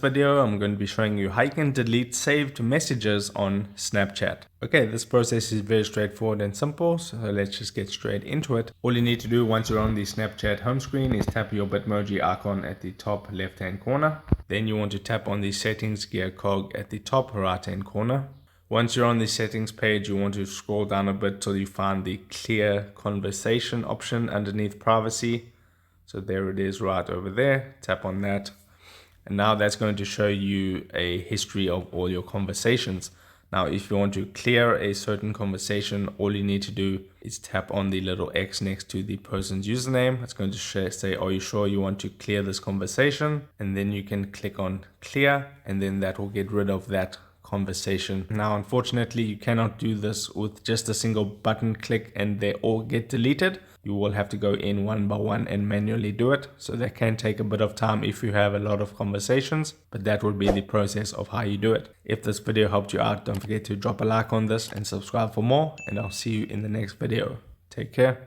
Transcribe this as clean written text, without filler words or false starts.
Video I'm going to be showing you how you can delete saved messages on Snapchat. Okay, this process is very straightforward and simple, so let's just get straight into it. All you need to do once you're on the Snapchat home screen is tap your Bitmoji icon at the top left hand corner. Then you want to tap on the settings gear cog at the top right hand corner. Once you're on the settings page, you want to scroll down a bit till you find the clear conversation option underneath privacy. So there it is right over there. Tap on that. And now that's going to show you a history of all your conversations. Now, if you want to clear a certain conversation, all you need to do is tap on the little X next to the person's username. It's going to say, are you sure you want to clear this conversation? And then you can click on clear, and then that will get rid of that conversation. Now, unfortunately, you cannot do this with just a single button click and they all get deleted. You will have to go in one by one and manually do it. So that can take a bit of time if you have a lot of conversations, but that would be the process of how you do it. If this video helped you out, don't forget to drop a like on this and subscribe for more, and I'll see you in the next video. Take care.